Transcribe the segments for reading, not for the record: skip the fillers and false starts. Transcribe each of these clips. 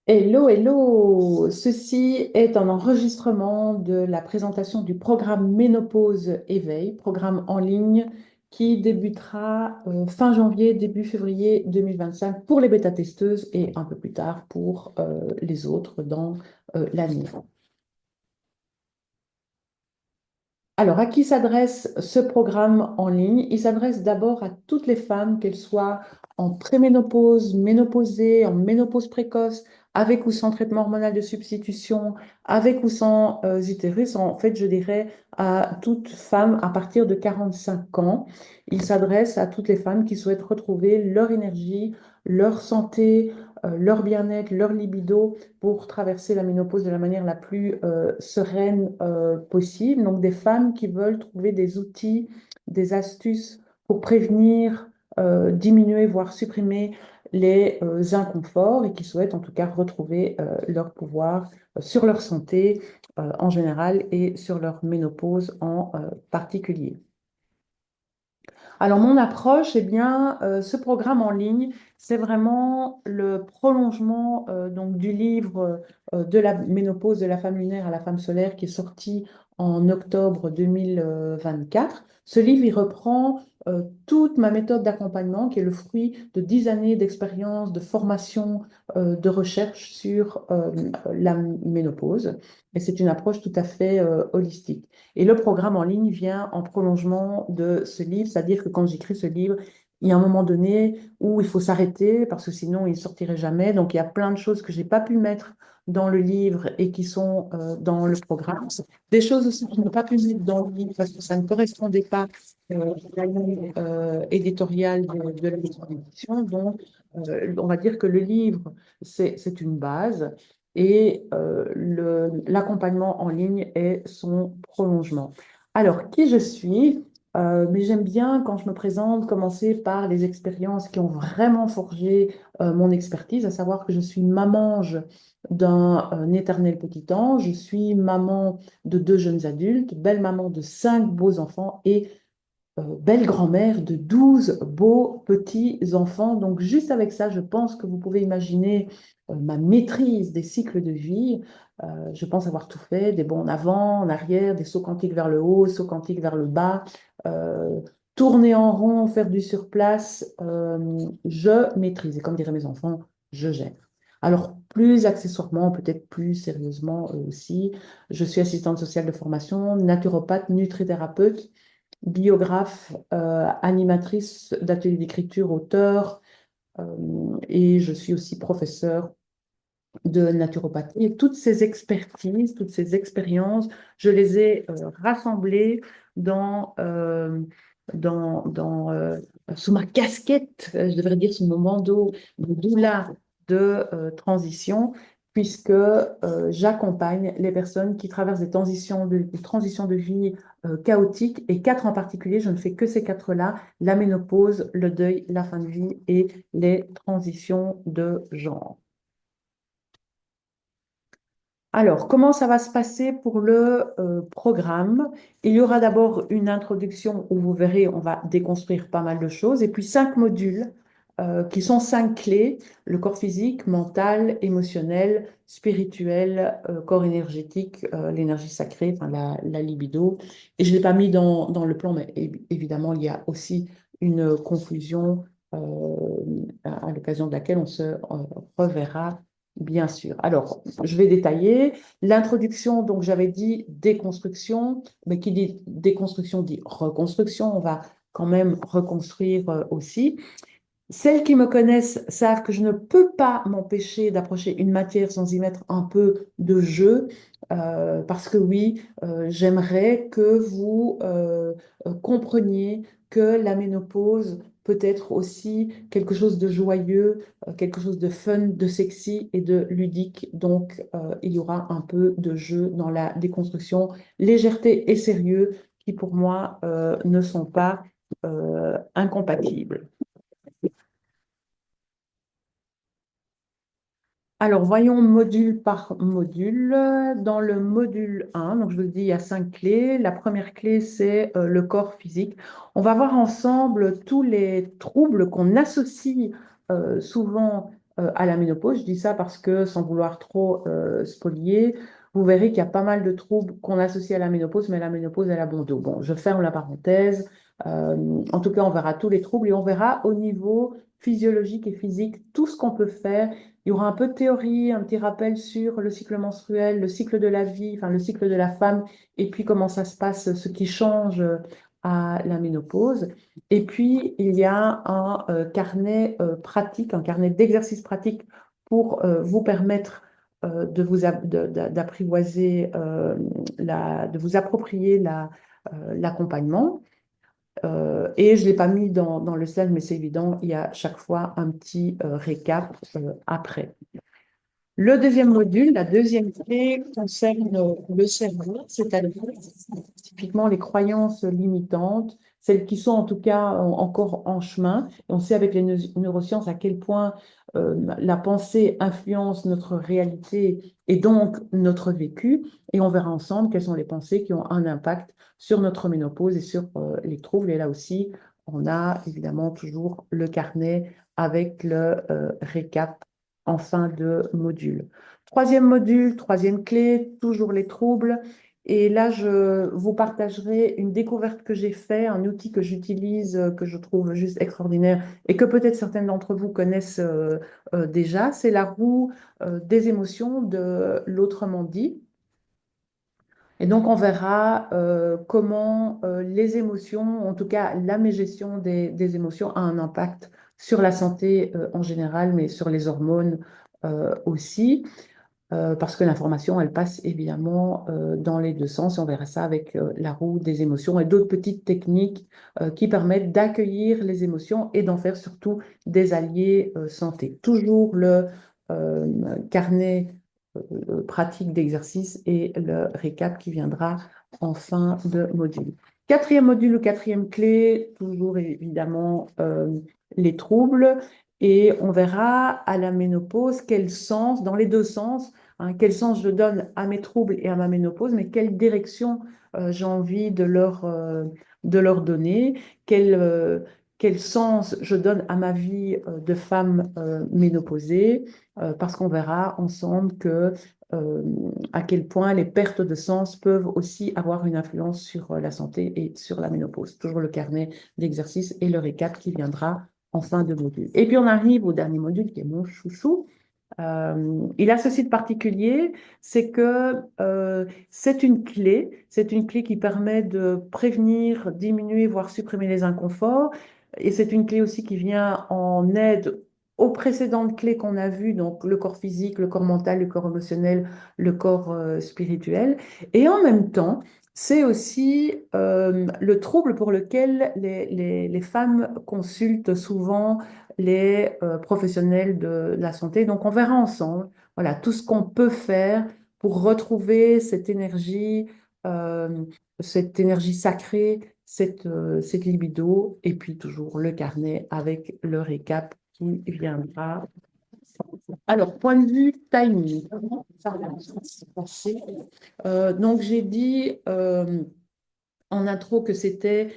Hello, hello! Ceci est un enregistrement de la présentation du programme Ménopause Éveil, programme en ligne qui débutera fin janvier, début février 2025 pour les bêta-testeuses et un peu plus tard pour les autres dans l'année. Alors, à qui s'adresse ce programme en ligne? Il s'adresse d'abord à toutes les femmes, qu'elles soient en préménopause, ménopausée, en ménopause précoce, avec ou sans traitement hormonal de substitution, avec ou sans utérus. En fait, je dirais à toute femme à partir de 45 ans. Il s'adresse à toutes les femmes qui souhaitent retrouver leur énergie, leur santé, leur bien-être, leur libido pour traverser la ménopause de la manière la plus sereine possible. Donc, des femmes qui veulent trouver des outils, des astuces pour prévenir, diminuer, voire supprimer les inconforts et qui souhaitent en tout cas retrouver leur pouvoir sur leur santé en général et sur leur ménopause en particulier. Alors, mon approche, eh bien, ce programme en ligne, c'est vraiment le prolongement donc, du livre de la ménopause de la femme lunaire à la femme solaire qui est sorti en octobre 2024. Ce livre, il reprend toute ma méthode d'accompagnement qui est le fruit de 10 années d'expérience, de formation, de recherche sur la ménopause. Et c'est une approche tout à fait holistique. Et le programme en ligne vient en prolongement de ce livre, c'est-à-dire que quand j'écris ce livre, il y a un moment donné où il faut s'arrêter parce que sinon il ne sortirait jamais. Donc il y a plein de choses que je n'ai pas pu mettre dans le livre et qui sont dans le programme. Des choses aussi que je n'ai pas pu mettre dans le livre parce que ça ne correspondait pas à la ligne éditoriale de la maison d'édition. Donc on va dire que le livre, c'est une base et l'accompagnement en ligne est son prolongement. Alors, qui je suis? Mais j'aime bien, quand je me présente, commencer par les expériences qui ont vraiment forgé mon expertise, à savoir que je suis maman d'un éternel petit ange, je suis maman de deux jeunes adultes, belle maman de cinq beaux enfants et belle grand-mère de 12 beaux petits-enfants. Donc, juste avec ça, je pense que vous pouvez imaginer ma maîtrise des cycles de vie. Je pense avoir tout fait, des bonds en avant, en arrière, des sauts quantiques vers le haut, sauts quantiques vers le bas, euh, tourner en rond, faire du surplace. Je maîtrise. Et comme diraient mes enfants, je gère. Alors, plus accessoirement, peut-être plus sérieusement aussi, je suis assistante sociale de formation, naturopathe, nutrithérapeute, biographe, animatrice d'ateliers d'écriture, auteur, et je suis aussi professeure de naturopathie. Et toutes ces expertises, toutes ces expériences, je les ai rassemblées dans, sous ma casquette, je devrais dire sous mon bandeau de doula de transition, puisque j'accompagne les personnes qui traversent des transitions de vie chaotiques, et quatre en particulier, je ne fais que ces quatre-là, la ménopause, le deuil, la fin de vie et les transitions de genre. Alors, comment ça va se passer pour le programme? Il y aura d'abord une introduction où vous verrez, on va déconstruire pas mal de choses, et puis cinq modules qui sont cinq clés, le corps physique, mental, émotionnel, spirituel, corps énergétique, l'énergie sacrée, enfin la libido. Et je ne l'ai pas mis dans le plan, mais évidemment, il y a aussi une conclusion à l'occasion de laquelle on se reverra. Bien sûr. Alors, je vais détailler. L'introduction, donc j'avais dit déconstruction, mais qui dit déconstruction dit reconstruction. On va quand même reconstruire aussi. Celles qui me connaissent savent que je ne peux pas m'empêcher d'approcher une matière sans y mettre un peu de jeu, parce que oui, j'aimerais que vous compreniez que la ménopause peut être aussi quelque chose de joyeux, quelque chose de fun, de sexy et de ludique. Donc, il y aura un peu de jeu dans la déconstruction, légèreté et sérieux qui pour moi ne sont pas incompatibles. Alors, voyons module par module. Dans le module 1, donc je vous le dis, il y a cinq clés. La première clé, c'est le corps physique. On va voir ensemble tous les troubles qu'on associe souvent à la ménopause. Je dis ça parce que, sans vouloir trop spolier, vous verrez qu'il y a pas mal de troubles qu'on associe à la ménopause, mais la ménopause, elle a bon dos. Bon, je ferme la parenthèse. En tout cas, on verra tous les troubles et on verra au niveau physiologique et physique tout ce qu'on peut faire. Il y aura un peu de théorie, un petit rappel sur le cycle menstruel, le cycle de la vie, enfin le cycle de la femme, et puis comment ça se passe, ce qui change à la ménopause. Et puis, il y a un carnet pratique, un carnet d'exercices pratiques pour vous permettre d'apprivoiser, de vous approprier l'accompagnement. Et je ne l'ai pas mis dans le slide, mais c'est évident, il y a chaque fois un petit récap après. Le deuxième module, la deuxième clé, concerne le cerveau, c'est-à-dire typiquement les croyances limitantes, celles qui sont en tout cas encore en chemin. Et on sait avec les neurosciences à quel point la pensée influence notre réalité et donc notre vécu. Et on verra ensemble quelles sont les pensées qui ont un impact sur notre ménopause et sur les troubles. Et là aussi, on a évidemment toujours le carnet avec le récap en fin de module. Troisième module, troisième clé, toujours les troubles. Et là, je vous partagerai une découverte que j'ai faite, un outil que j'utilise, que je trouve juste extraordinaire et que peut-être certaines d'entre vous connaissent déjà. C'est la roue des émotions de l'autrement dit. Et donc, on verra comment les émotions, en tout cas la mégestion des émotions, a un impact sur la santé en général, mais sur les hormones aussi, parce que l'information, elle passe évidemment dans les deux sens. Et on verra ça avec la roue des émotions et d'autres petites techniques qui permettent d'accueillir les émotions et d'en faire surtout des alliés santé. Toujours le carnet pratique d'exercice et le récap qui viendra en fin de module. Quatrième module ou quatrième clé, toujours évidemment les troubles. Et on verra à la ménopause quel sens, dans les deux sens, hein, quel sens je donne à mes troubles et à ma ménopause, mais quelle direction j'ai envie de leur donner, quel sens je donne à ma vie de femme ménopausée, parce qu'on verra ensemble euh, à quel point les pertes de sens peuvent aussi avoir une influence sur la santé et sur la ménopause. Toujours le carnet d'exercices et le récap qui viendra en fin de module. Et puis on arrive au dernier module qui est mon chouchou. Il a ceci de particulier, c'est que c'est une clé qui permet de prévenir, diminuer, voire supprimer les inconforts. Et c'est une clé aussi qui vient en aide aux précédentes clés qu'on a vues, donc le corps physique, le corps mental, le corps émotionnel, le corps spirituel. Et en même temps, c'est aussi le trouble pour lequel les femmes consultent souvent les professionnels de la santé. Donc, on verra ensemble, voilà, tout ce qu'on peut faire pour retrouver cette énergie sacrée, cette libido, et puis toujours le carnet avec le récap qui viendra. Alors, point de vue timing, comment ça va se passer? Donc, j'ai dit en intro que c'était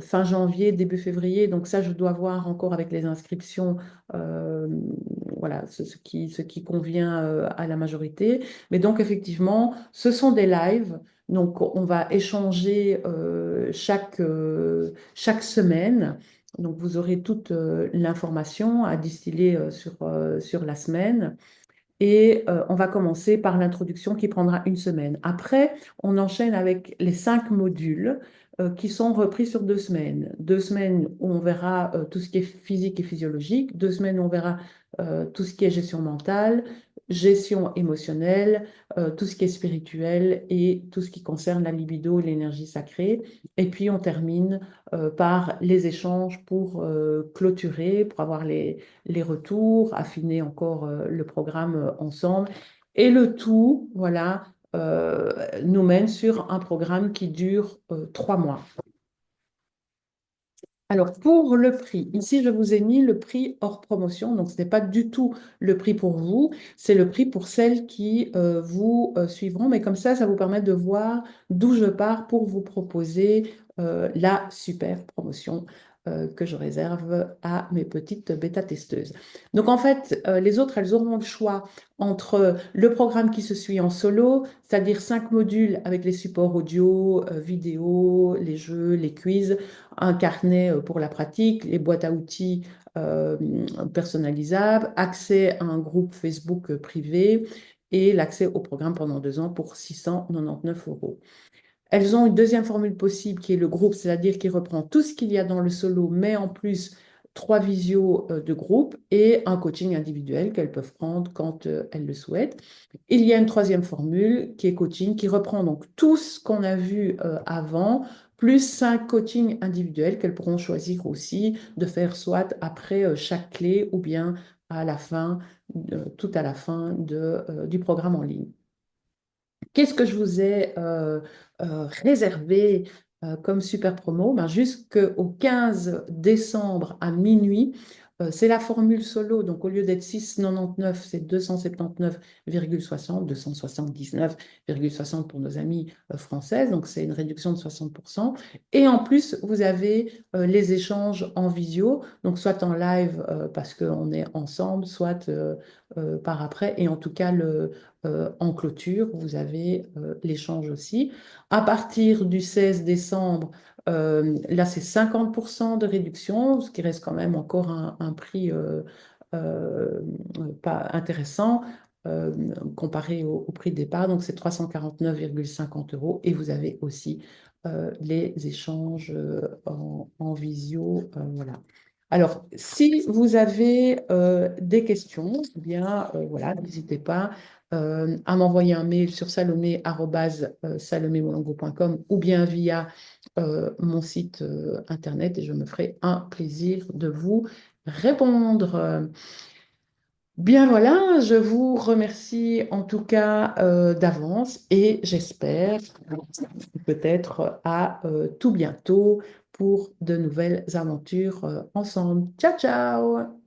fin janvier, début février. Donc ça, je dois voir encore avec les inscriptions, euh, voilà, ce qui convient à la majorité. Mais donc effectivement, ce sont des lives. Donc on va échanger chaque semaine. Donc vous aurez toute l'information à distiller sur la semaine. Et on va commencer par l'introduction qui prendra une semaine. Après, on enchaîne avec les 5 modules qui sont repris sur 2 semaines. 2 semaines où on verra tout ce qui est physique et physiologique. 2 semaines où on verra tout ce qui est gestion mentale, gestion émotionnelle, tout ce qui est spirituel et tout ce qui concerne la libido et l'énergie sacrée. Et puis on termine par les échanges pour clôturer, pour avoir les retours, affiner encore le programme ensemble. Et le tout, voilà, nous mène sur un programme qui dure 3 mois. Alors, pour le prix, ici, je vous ai mis le prix hors promotion. Donc, ce n'est pas du tout le prix pour vous, c'est le prix pour celles qui vous suivront. Mais comme ça vous permet de voir d'où je pars pour vous proposer la super promotion que je réserve à mes petites bêta-testeuses. Donc en fait, les autres, elles auront le choix entre le programme qui se suit en solo, c'est-à-dire 5 modules avec les supports audio, vidéo, les jeux, les quiz, un carnet pour la pratique, les boîtes à outils euh, personnalisables, accès à un groupe Facebook privé et l'accès au programme pendant 2 ans pour 699 euros. Elles ont une deuxième formule possible qui est le groupe, c'est-à-dire qui reprend tout ce qu'il y a dans le solo, mais en plus 3 visios de groupe et un coaching individuel qu'elles peuvent prendre quand elles le souhaitent. Il y a une troisième formule qui est coaching, qui reprend donc tout ce qu'on a vu avant, plus 5 coachings individuels qu'elles pourront choisir aussi de faire soit après chaque clé ou bien à la fin, tout à la fin du programme en ligne. Qu'est-ce que je vous ai réservé comme super promo? Ben, jusqu'au 15 décembre à minuit, c'est la formule solo. Donc, au lieu d'être 6,99, c'est 279,60, 279,60 pour nos amis françaises. Donc, c'est une réduction de 60%. Et en plus, vous avez les échanges en visio, donc soit en live parce qu'on est ensemble, soit par après. Et en tout cas, en clôture, vous avez l'échange aussi. À partir du 16 décembre, là, c'est 50% de réduction, ce qui reste quand même encore un prix euh, pas intéressant euh, comparé au prix de départ. Donc, c'est 349,50 euros. Et vous avez aussi les échanges en visio. Voilà. Alors, si vous avez des questions, eh bien, voilà, n'hésitez pas à m'envoyer un mail sur salomé@salomémolongo.com ou bien via mon site internet et je me ferai un plaisir de vous répondre. Bien voilà, je vous remercie en tout cas d'avance et j'espère peut-être à tout bientôt pour de nouvelles aventures ensemble. Ciao, ciao!